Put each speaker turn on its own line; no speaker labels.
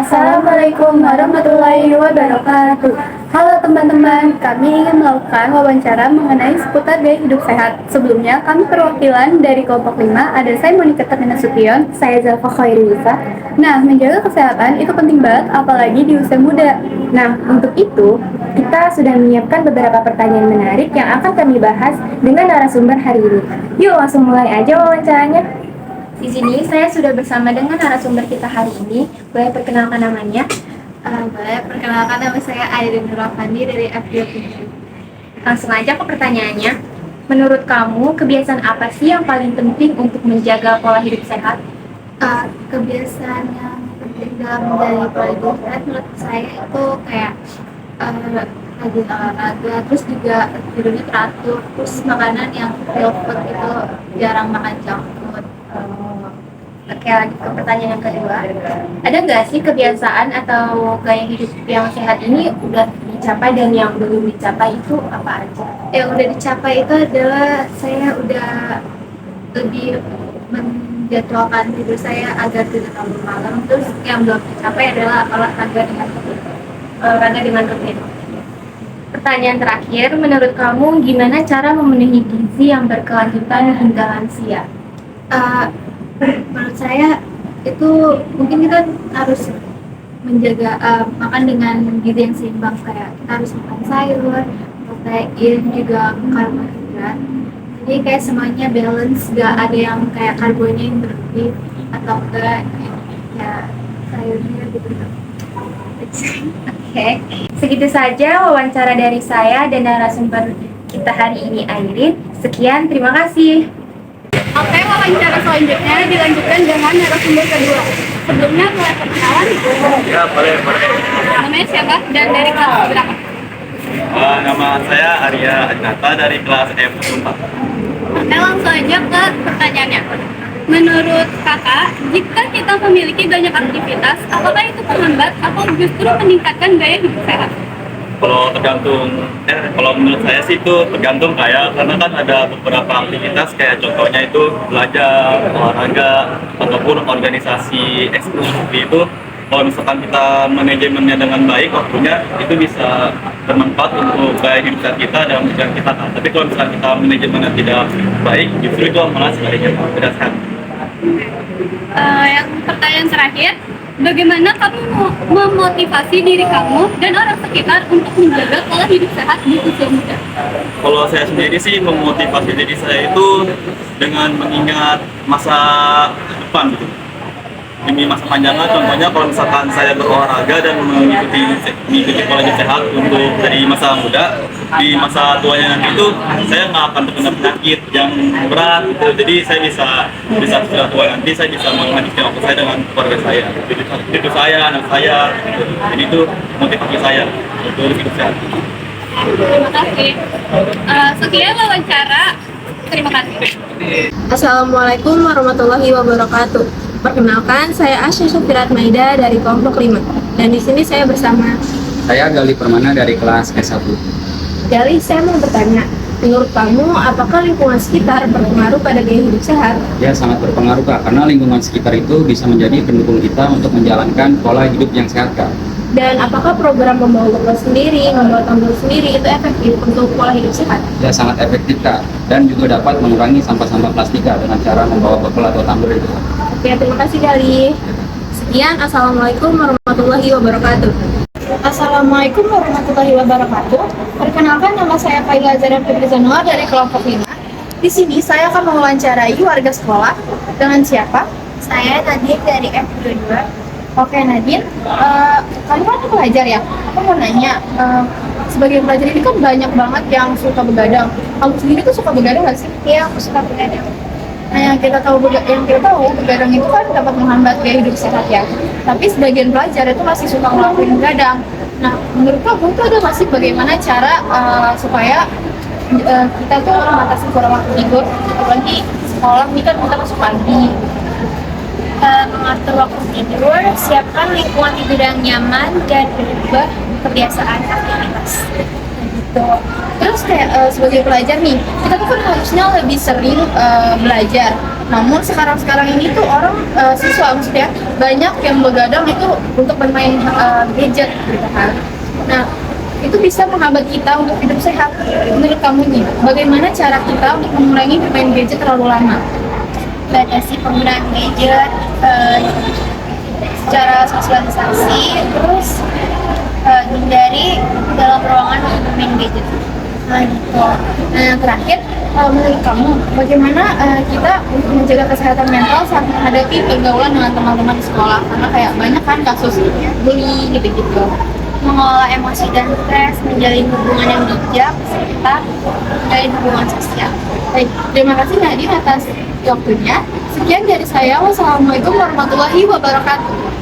Assalamualaikum warahmatullahi wabarakatuh. Halo teman-teman, kami ingin melakukan wawancara mengenai seputar gaya hidup sehat. Sebelumnya, kami perwakilan dari kelompok 5, ada saya Monika Nasution, saya Zalfa Khairulisa. Nah, menjaga kesehatan itu penting banget, apalagi di usia muda.
Nah, untuk itu, kita sudah menyiapkan beberapa pertanyaan menarik yang akan kami bahas dengan narasumber hari ini. Yuk, langsung mulai aja wawancaranya. Di sini saya sudah bersama dengan narasumber kita hari ini. Boleh perkenalkan namanya?
Boleh, perkenalkan nama saya Airin Nurafandi dari F27.
Langsung aja ke pertanyaannya. Menurut kamu, kebiasaan apa sih yang paling penting untuk menjaga pola hidup sehat?
Kebiasaan yang penting dalam menjalani pola hidup sehat menurut saya itu kayak rajin olahraga, terus juga tidurnya teratur, terus makanan yang real food itu jarang makan junk food.
Oke, lanjut ke pertanyaan yang kedua. Ada nggak sih kebiasaan atau gaya hidup yang sehat ini udah dicapai dan yang belum dicapai itu apa aja?
Yang udah dicapai itu adalah saya udah lebih menjadwalkan tidur saya agar tidak terlalu malam. Terus yang belum dicapai adalah olahraga dengan rutin.
Pertanyaan terakhir, menurut kamu gimana cara memenuhi gizi yang berkelanjutan hingga lansia?
Menurut saya itu mungkin kita harus menjaga makan dengan gizi yang seimbang, kayak kita harus makan sayur, protein, juga karbohidrat. Jadi kayak semuanya balance, gak ada yang kayak karbonya yang berlebih atau enggak ya sayurnya gitu.
Oke, segitu saja wawancara dari saya dan narasumber kita hari ini, Airin. Sekian, terima kasih.
Oke, wawancara selanjutnya dilanjutkan dengan narasumber kedua. Sebelumnya mulai perkenalan.
Ya, boleh.
Namanya siapa dan dari kelas berapa?
Nama saya Arya Adnata dari kelas F4.
Oke, langsung aja ke pertanyaannya. Menurut kakak, jika kita memiliki banyak aktivitas, apakah itu menghambat atau justru meningkatkan gaya hidup sehat?
Kalau menurut saya sih itu tergantung karena kan ada beberapa aktivitas kayak contohnya itu belajar, olahraga, ataupun organisasi ekskul seperti itu. Kalau misalkan kita manajemennya dengan baik waktunya, itu bisa bermanfaat untuk gaya hidup sehat kita dan tujuan kita. Tapi kalau misalkan kita manajemennya tidak baik, justru itu malah sebaliknya tidak sehat.
Yang pertanyaan terakhir, bagaimana kamu memotivasi diri kamu dan orang sekitar untuk menjaga pola hidup sehat di usia muda?
Kalau saya sendiri sih memotivasi diri saya itu dengan mengingat masa depan gitu. Demi masa panjangnya, contohnya kalau misalkan saya berolahraga dan mengikuti pola hidup sehat untuk dari masa muda, di masa tuanya nanti itu saya nggak akan terkena penyakit yang berat gitu. Jadi saya bisa sudah tua nanti saya bisa menghabiskan waktu saya dengan keluarga saya, cucu saya, anak saya gitu. Jadi itu motivasi saya untuk hidup sehat.
Terima kasih. Sekian wawancara. Terima kasih.
Assalamualaikum warahmatullahi wabarakatuh. Perkenalkan, saya Asya Syafirat Maida dari kelompok 5. Dan di sini saya bersama
Saya Gali Permana dari kelas S1.
Gali. Saya mau bertanya, menurut kamu apakah lingkungan sekitar berpengaruh pada gaya hidup sehat?
Ya, sangat berpengaruh Kak, karena lingkungan sekitar itu bisa menjadi pendukung kita untuk menjalankan pola hidup yang sehat Kak.
Dan apakah program membawa bekal sendiri, membawa tumbler sendiri itu efektif untuk pola hidup sehat?
Ya, sangat efektif Kak, dan juga dapat mengurangi sampah-sampah plastik Kak dengan cara membawa bekal atau tumbler itu.
Oke, terima kasih Gali. Sekian, Assalamualaikum warahmatullahi wabarakatuh.
Assalamualaikum warahmatullahi wabarakatuh. Perkenalkan, nama saya Faila Zaran Fitrizanua dari kelompok 5. Di sini saya akan mewawancarai warga sekolah. Dengan siapa?
Saya Nadine dari F22.
Oke Nadine, kamu kan pelajar ya? Aku mau nanya, sebagai pelajar ini kan banyak banget yang suka begadang. Kamu sendiri tuh suka begadang nggak sih?
Iya, aku suka begadang.
Nah, yang kita tahu begadang itu kan dapat menghambat gaya hidup sehat ya. Tapi sebagian pelajar itu masih suka ngelakuin begadang. Nah, menurut kamu itu ada masih bagaimana cara supaya kita tuh membatasi kurang waktu tidur, apalagi sekolah ini kan kita masuk pagi.
Mengatur waktu tidur, siapkan lingkungan tidur yang nyaman, dan berubah kebiasaan aktivitas.
Gitu. Terus kayak sebagai pelajar nih, kita tuh kan harusnya lebih sering belajar. Namun sekarang ini tuh orang siswa maksudnya banyak yang begadang itu untuk bermain gadget gitu kan. Nah, itu bisa menghambat kita untuk hidup sehat. Menurut kamu nih, bagaimana cara kita untuk mengurangi bermain gadget terlalu lama?
Batasi penggunaan gadget secara sosialisasi, terus hindari dalam ruangan untuk bermain gadget. Nah gitu.
Nah, yang terakhir, menurut kamu bagaimana kita untuk menjaga kesehatan mental saat menghadapi pergaulan dengan teman-teman di sekolah? Karena kayak banyak kan kasus bully gitu-gitu.
Mengelola emosi dan stres, menjalin hubungan yang bijak, serta menjalin hubungan sosial.
Baik, terima kasih Nadine atas waktunya. Sekian dari saya. Wassalamualaikum warahmatullahi wabarakatuh.